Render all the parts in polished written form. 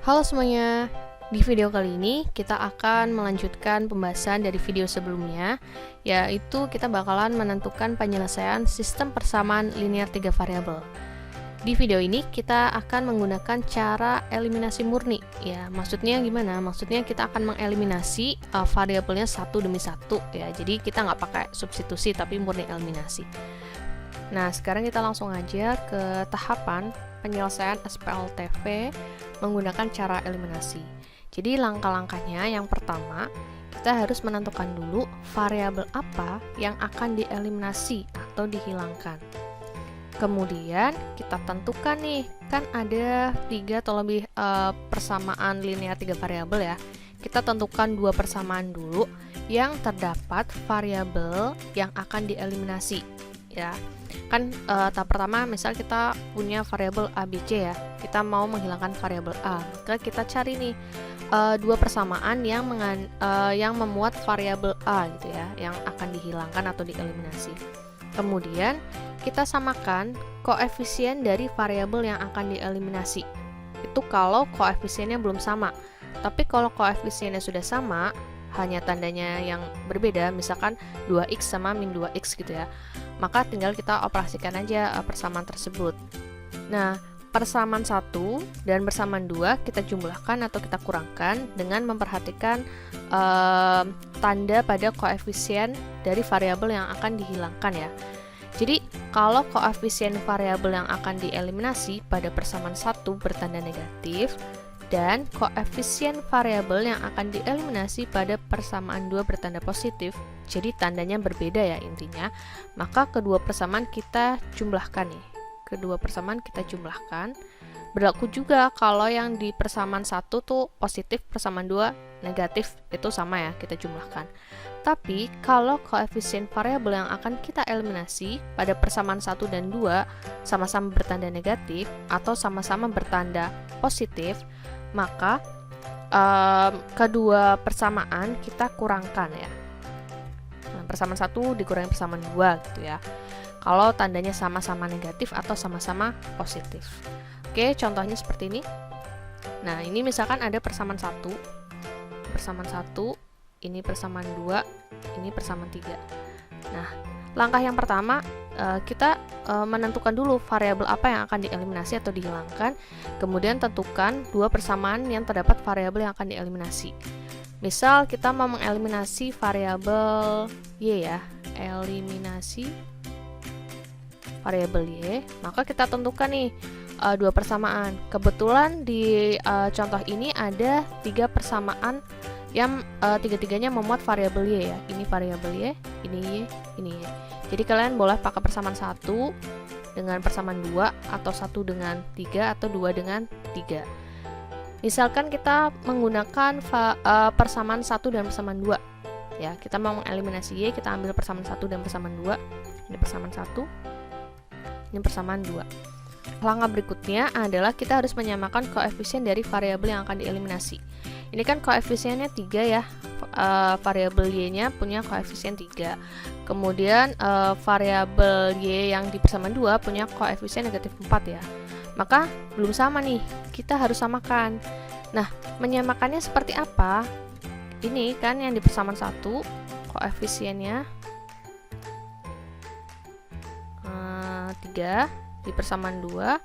Halo semuanya, di video kali ini kita akan melanjutkan pembahasan dari video sebelumnya, yaitu kita bakalan menentukan penyelesaian sistem persamaan linear 3 variabel. Di video ini kita akan menggunakan cara eliminasi murni. Ya, maksudnya gimana? Maksudnya kita akan mengeliminasi variabelnya satu demi satu ya. Jadi kita nggak pakai substitusi tapi murni eliminasi. Nah, sekarang kita langsung aja ke tahapan penyelesaian SPLTV menggunakan cara eliminasi. Jadi langkah-langkahnya yang pertama, kita harus menentukan dulu variabel apa yang akan dieliminasi atau dihilangkan. Kemudian kita tentukan nih, kan ada 3 atau lebih persamaan linear 3 variabel ya. Kita tentukan 2 persamaan dulu yang terdapat variabel yang akan dieliminasi ya. Kan tahap pertama misal kita punya variabel ABC ya, kita mau menghilangkan variabel A, maka kita cari nih 2 persamaan yang memuat variabel A gitu ya, yang akan dihilangkan atau dieliminasi. Kemudian kita samakan koefisien dari variabel yang akan dieliminasi. Itu kalau koefisiennya belum sama. Tapi kalau koefisiennya sudah sama, hanya tandanya yang berbeda, misalkan 2x sama min 2x gitu ya, maka tinggal kita operasikan aja persamaan tersebut. Nah, persamaan 1 dan persamaan 2 kita jumlahkan atau kita kurangkan dengan memperhatikan tanda pada koefisien dari variabel yang akan dihilangkan ya. Jadi, kalau koefisien variabel yang akan dieliminasi pada persamaan 1 bertanda negatif dan koefisien variabel yang akan dieliminasi pada persamaan 2 bertanda positif, jadi tandanya berbeda ya intinya, maka kedua persamaan kita jumlahkan nih. Kedua persamaan kita jumlahkan. Berlaku juga kalau yang di persamaan 1 tuh positif, persamaan 2 negatif, itu sama ya, kita jumlahkan. Tapi kalau koefisien variabel yang akan kita eliminasi pada persamaan 1 dan 2 sama-sama bertanda negatif atau sama-sama bertanda positif, maka kedua persamaan kita kurangkan ya. Nah, persamaan 1 dikurangi persamaan 2 gitu ya. Kalau tandanya sama-sama negatif atau sama-sama positif. Oke, contohnya seperti ini. Nah, ini misalkan ada persamaan 1, ini persamaan 2, ini persamaan 3. Nah, langkah yang pertama kita menentukan dulu variabel apa yang akan dieliminasi atau dihilangkan, kemudian tentukan 2 persamaan yang terdapat variabel yang akan dieliminasi. Misal kita mau mengeliminasi variabel Y ya, eliminasi variabel Y, maka kita tentukan nih 2 persamaan. Kebetulan di contoh ini ada 3 persamaan yang tiga-tiganya memuat variabel Y ya. Ini variabel Y, ini Y, ini Y. Jadi kalian boleh pakai persamaan 1 dengan persamaan 2, atau 1 dengan 3, atau 2 dengan 3. Misalkan kita menggunakan persamaan 1 dan persamaan 2 ya, kita mau mengeliminasi Y, kita ambil persamaan 1 dan persamaan 2. Ini persamaan 1, ini persamaan 2. Langkah berikutnya adalah kita harus menyamakan koefisien dari variabel yang akan dieliminasi. Ini kan koefisiennya 3 ya, variabel Y-nya punya koefisien 3. Kemudian variabel Y yang di persamaan 2 punya koefisien negatif 4 ya. Maka belum sama nih, kita harus samakan. Nah, menyamakannya seperti apa? Ini kan yang di persamaan 1 koefisiennya 3, di persamaan 2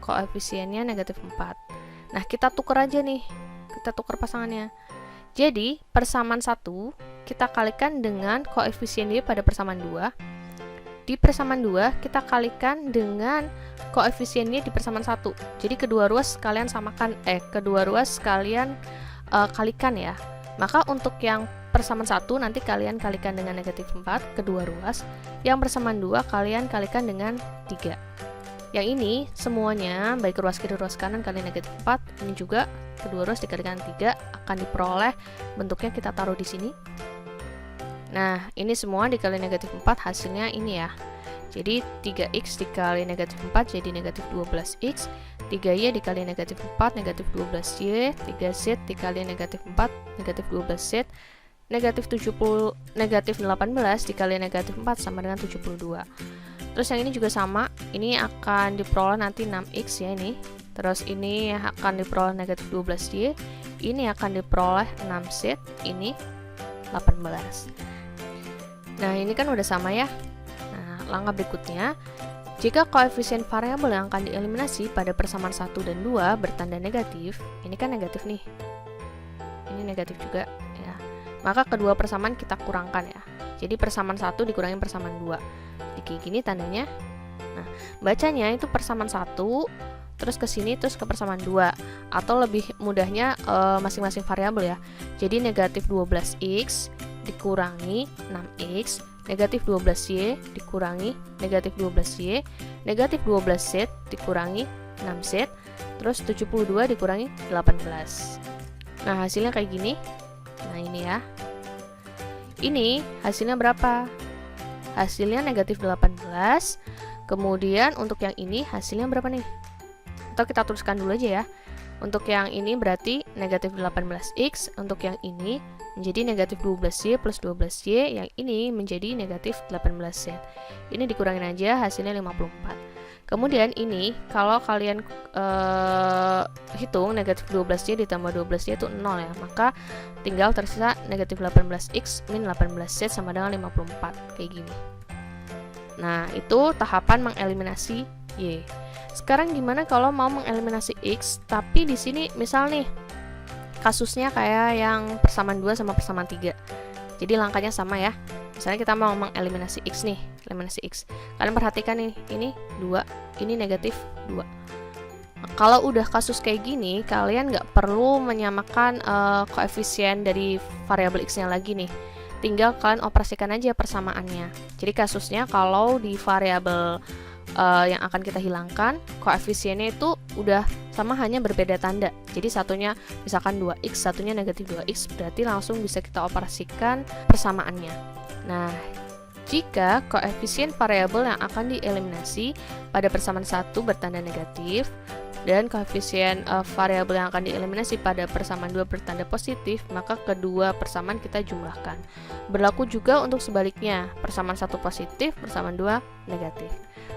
koefisiennya negatif 4. Nah, kita tukar aja nih, kita tukar pasangannya. Jadi persamaan 1 kita kalikan dengan koefisien Y pada persamaan 2. Di persamaan 2 kita kalikan dengan koefisien Y di persamaan 1. Jadi kedua ruas kalian samakan, kalikan ya. Maka untuk yang persamaan 1 nanti kalian kalikan dengan negatif 4 kedua ruas. Yang persamaan 2 kalian kalikan dengan 3. Yang ini semuanya baik ruas kiri ruas kanan kali negatif 4, ini juga kedua ruas dikalikan 3 akan diperoleh bentuknya kita taruh di sini. Nah, ini semua dikali negatif 4 hasilnya ini ya. Jadi 3x dikali negatif 4 jadi negatif 12x, 3y dikali negatif 4 negatif 12y, 3z dikali negatif 4 negatif 12z, negatif 18 dikali negatif 4 sama dengan 72. Terus yang ini juga sama, ini akan diperoleh nanti 6x ya ini. Terus ini akan diperoleh negatif 12Y, ini akan diperoleh 6Z, ini 18. Nah, ini kan udah sama ya. Nah, langkah berikutnya, jika koefisien variabel yang akan dieliminasi pada persamaan 1 dan 2 bertanda negatif, ini kan negatif nih. Ini negatif juga ya. Maka kedua persamaan kita kurangkan ya. Jadi persamaan 1 dikurangi persamaan 2. Jadi kayak gini tandanya. Nah, bacanya itu persamaan 1 terus ke sini terus ke persamaan 2, atau lebih mudahnya masing-masing variabel ya. Jadi negatif 12x dikurangi 6x, negatif 12y dikurangi negatif 12y, negatif 12z dikurangi 6z, terus 72 dikurangi 18. Nah, hasilnya kayak gini. Nah, ini ya. Ini hasilnya berapa? Hasilnya negatif 18. Kemudian untuk yang ini hasilnya berapa nih? Atau kita tuliskan dulu aja ya. Untuk yang ini berarti negatif 18x, untuk yang ini menjadi negatif 12y plus 12y, yang ini menjadi negatif 18z. Ini dikurangin aja, hasilnya 54. Kemudian ini, kalau kalian hitung negatif 12y ditambah 12y itu 0 ya, maka tinggal tersisa negatif 18x min 18z sama dengan 54, kayak gini. Nah, itu tahapan mengeliminasi y. Sekarang gimana kalau mau mengeliminasi x, tapi di sini misal nih kasusnya kayak yang persamaan 2 sama persamaan 3. Jadi langkahnya sama ya. Misalnya kita mau mengeliminasi x nih, eliminasi x. Kalian perhatikan nih, ini 2, ini negatif 2. Kalau udah kasus kayak gini, kalian nggak perlu menyamakan koefisien dari variabel x-nya lagi nih. Tinggal kalian operasikan aja persamaannya. Jadi kasusnya kalau di variabel yang akan kita hilangkan, koefisiennya itu udah sama, hanya berbeda tanda. Jadi satunya misalkan 2x, satunya negatif 2x, berarti langsung bisa kita operasikan persamaannya. Nah, jika koefisien variabel yang akan dieliminasi pada persamaan 1 bertanda negatif, dan koefisien variabel yang akan dieliminasi pada persamaan 2 bertanda positif, maka kedua persamaan kita jumlahkan. Berlaku juga untuk sebaliknya, persamaan 1 positif, persamaan 2 negatif.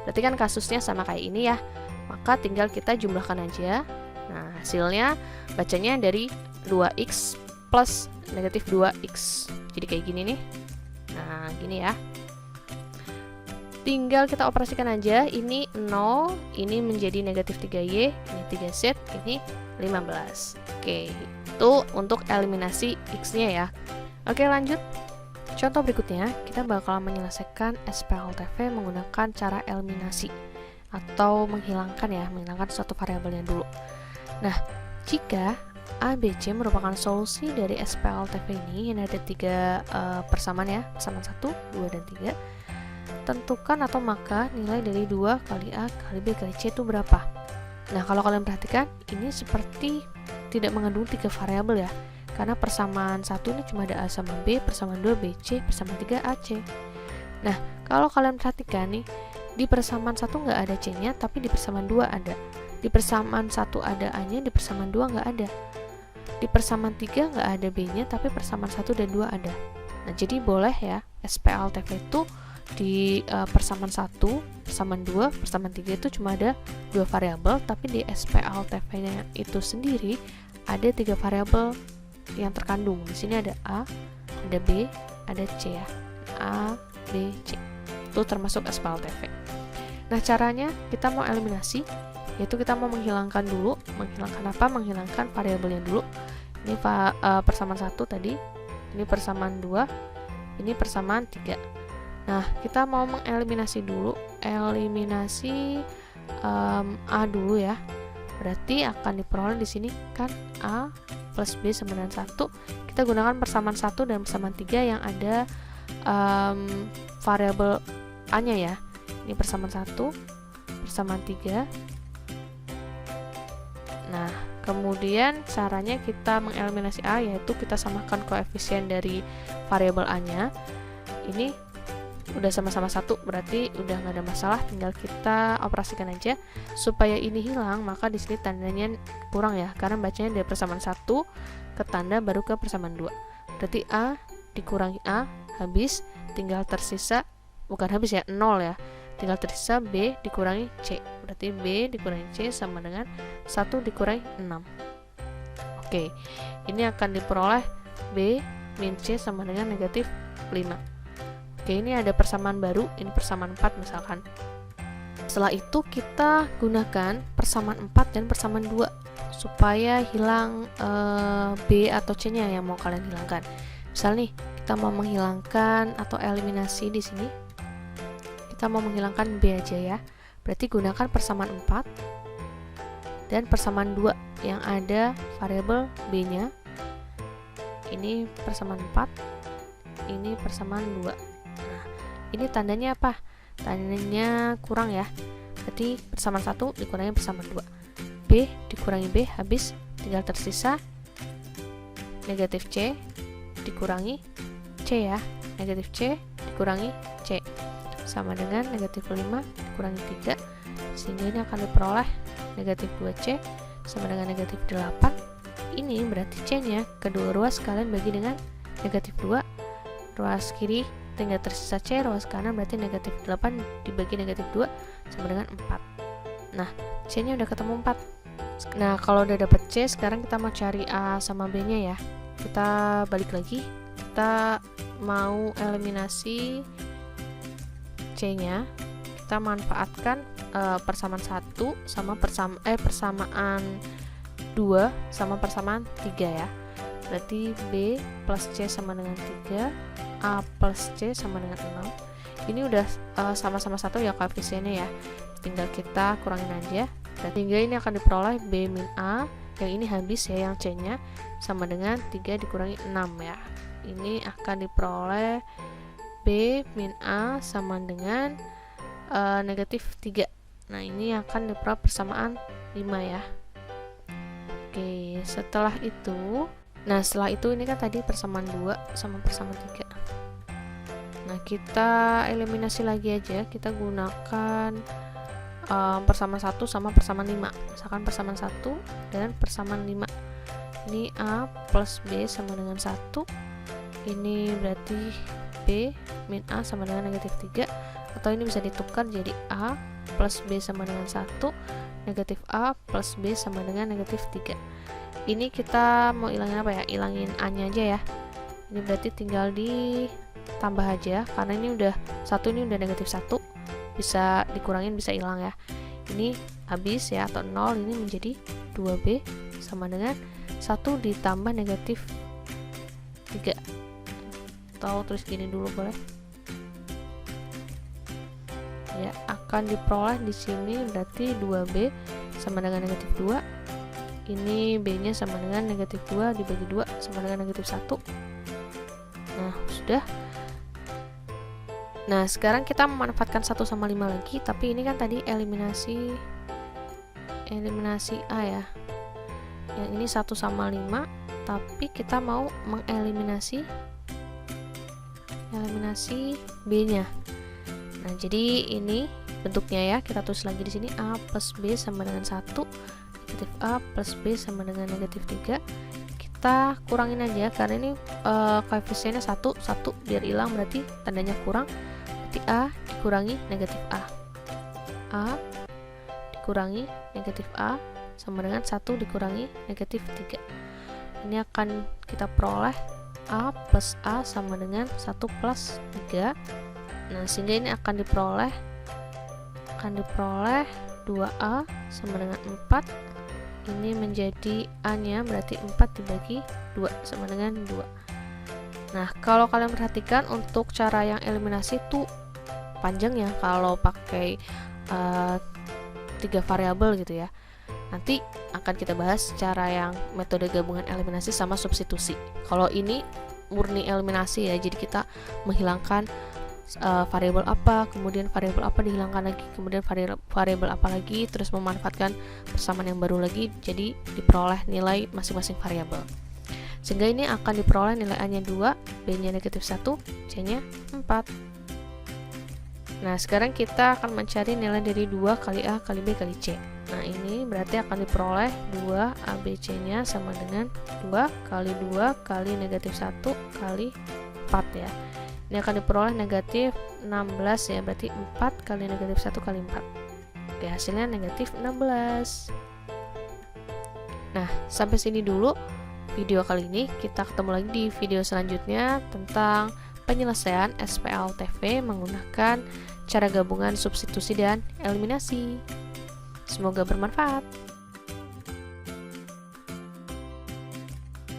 Berarti kan kasusnya sama kayak ini ya, maka tinggal kita jumlahkan aja. Nah, hasilnya bacanya dari 2x plus negatif 2x. Jadi kayak gini nih. Nah, gini ya. Tinggal kita operasikan aja, ini 0, ini menjadi negatif 3y, ini 3z, ini 15. Oke, itu untuk eliminasi x-nya ya. Oke, lanjut. Contoh berikutnya, kita bakal menyelesaikan SPLTV menggunakan cara eliminasi atau menghilangkan suatu variabelnya dulu. Nah, jika A, B, C merupakan solusi dari SPLTV ini ada 3 persamaan ya, persamaan 1, 2, dan 3. Tentukan atau maka nilai dari 2 kali A kali B kali C itu berapa. Nah, kalau kalian perhatikan, ini seperti tidak mengandung 3 variabel ya. Karena persamaan 1 ini cuma ada A sama B, persamaan 2 BC, persamaan 3 AC. Nah, kalau kalian perhatikan nih, di persamaan 1 nggak ada C-nya, tapi di persamaan 2 ada. Di persamaan 1 ada A-nya, di persamaan 2 nggak ada. Di persamaan 3 nggak ada B-nya, tapi persamaan 1 dan 2 ada. Nah, jadi boleh ya, SPLTV itu di persamaan 1, persamaan 2, persamaan 3 itu cuma ada 2 variabel, tapi di SPLTV-nya itu sendiri ada 3 variabel yang terkandung. Di sini ada A, ada B, ada C ya. A, B, C. Itu termasuk SPLTV. Nah, caranya kita mau eliminasi, yaitu kita mau menghilangkan dulu. Menghilangkan apa? Menghilangkan variabelnya dulu. Ini persamaan 1 tadi, ini persamaan 2, ini persamaan 3. Nah, kita mau mengeliminasi dulu. Eliminasi A dulu ya. Berarti akan diperoleh di sini kan A plus B sama dengan 1. Kita gunakan persamaan 1 dan persamaan 3 yang ada variabel A-nya ya. Ini persamaan 1, persamaan 3. Nah, kemudian caranya kita mengeliminasi A, yaitu kita samakan koefisien dari variabel A-nya. Ini udah sama-sama 1, berarti udah nggak ada masalah, tinggal kita operasikan aja. Supaya ini hilang, maka di sini tandanya kurang ya, karena bacanya dari persamaan 1 ke tanda baru ke persamaan 2. Berarti A dikurangi A habis, tinggal tersisa, bukan habis ya, 0 ya. tinggal tersisa B dikurangi C. Berarti B dikurangi C sama dengan 1 dikurangi 6. Oke, ini akan diperoleh B min C sama dengan negatif 5. Oke, ini ada persamaan baru, ini persamaan 4 misalkan. Setelah itu kita gunakan persamaan 4 dan persamaan 2 supaya hilang B atau C-nya yang mau kalian hilangkan. Misal nih, kita mau menghilangkan atau eliminasi di sini. Kita mau menghilangkan B aja ya. Berarti gunakan persamaan 4 dan persamaan 2 yang ada variabel B-nya. Ini persamaan 4, ini persamaan 2. Nah, ini tandanya apa? Tandanya kurang ya. Berarti persamaan 1 dikurangi persamaan 2. B dikurangi B habis, tinggal tersisa negatif C dikurangi C ya. Negatif C dikurangi C sama dengan negatif 5 dikurangi 3, sehingga ini akan diperoleh negatif 2C sama dengan negatif 8. Ini berarti C-nya kedua ruas kalian bagi dengan negatif 2, ruas kiri tinggal tersisa C, ruas kanan berarti negatif 8 dibagi negatif 2 sama dengan 4. Nah, C-nya udah ketemu 4. Nah, kalau udah dapet C, sekarang kita mau cari A sama B-nya ya. Kita balik lagi, kita mau eliminasi C-nya. Kita manfaatkan persamaan 1 sama persamaan 2 sama persamaan 3 ya. Berarti B plus C sama dengan 3, A plus C sama dengan 6. Ini udah sama-sama 1 ya koefisiennya ya. Tinggal kita kurangin aja. Dan sehingga ini akan diperoleh B min A, yang ini habis ya, yang C-nya sama dengan 3 dikurangi 6 ya. Ini akan diperoleh B min A sama dengan negatif 3. Nah, ini akan diperoleh persamaan 5 ya. Oke, setelah itu ini kan tadi persamaan 2 sama persamaan 3. Nah, kita eliminasi lagi aja. Kita gunakan persamaan 1 sama persamaan 5. Misalkan persamaan 1 dan persamaan 5. Ini A plus B sama dengan 1. Ini berarti B min A sama dengan negatif 3. Atau ini bisa ditukar jadi A plus B sama dengan 1, negatif A plus B sama dengan negatif 3. Ini kita mau ilangin apa ya? Ilangin A-nya aja ya. Ini berarti tinggal ditambah aja, karena ini udah 1, ini udah negatif 1. Bisa dikurangin, bisa hilang ya. Ini habis ya, atau 0, ini menjadi 2B sama dengan 1 ditambah negatif 3. Atau tulis gini dulu boleh. Ya, akan diperoleh di sini berarti 2B sama dengan negatif 2. Ini B-nya sama dengan negatif 2 dibagi 2 sama dengan negatif 1. Nah, sudah. Nah, sekarang kita memanfaatkan 1 sama 5 lagi, tapi ini kan tadi eliminasi A ya. Yang ini 1 sama 5, tapi kita mau mengeliminasi B-nya. Nah, jadi ini bentuknya ya. Kita tulis lagi di sini A plus B sama dengan 1, negatif A plus B sama dengan negatif 3. Kita kurangin aja karena ini koefisiennya 1 biar hilang, berarti tandanya kurang. Berarti A dikurangi negatif A. A dikurangi negatif A sama dengan 1 dikurangi negatif 3. Ini akan kita peroleh A plus A sama dengan 1 plus 3. Nah, sehingga ini akan diperoleh 2A sama dengan 4. Ini menjadi A-nya berarti 4 dibagi 2 sama dengan 2. Nah, kalau kalian perhatikan untuk cara yang eliminasi itu panjang ya kalau pakai 3 variabel gitu ya. Nanti akan kita bahas cara yang metode gabungan eliminasi sama substitusi. Kalau ini murni eliminasi ya, jadi kita menghilangkan variabel apa, kemudian variabel apa dihilangkan lagi, kemudian variabel apa lagi, terus memanfaatkan persamaan yang baru lagi, jadi diperoleh nilai masing-masing variabel. Sehingga ini akan diperoleh nilai A-nya 2, B-nya negatif 1, C-nya 4. Nah, sekarang kita akan mencari nilai dari 2 kali A kali B kali C. Nah, ini berarti akan diperoleh 2 ABC-nya sama dengan 2 kali 2 kali negatif 1 kali 4 ya. Ini akan diperoleh negatif 16 ya, berarti 4 kali negatif 1 kali 4. Oke, hasilnya negatif 16. Nah, sampai sini dulu video kali ini. Kita ketemu lagi di video selanjutnya tentang penyelesaian SPLTV menggunakan cara gabungan substitusi dan eliminasi. Semoga bermanfaat.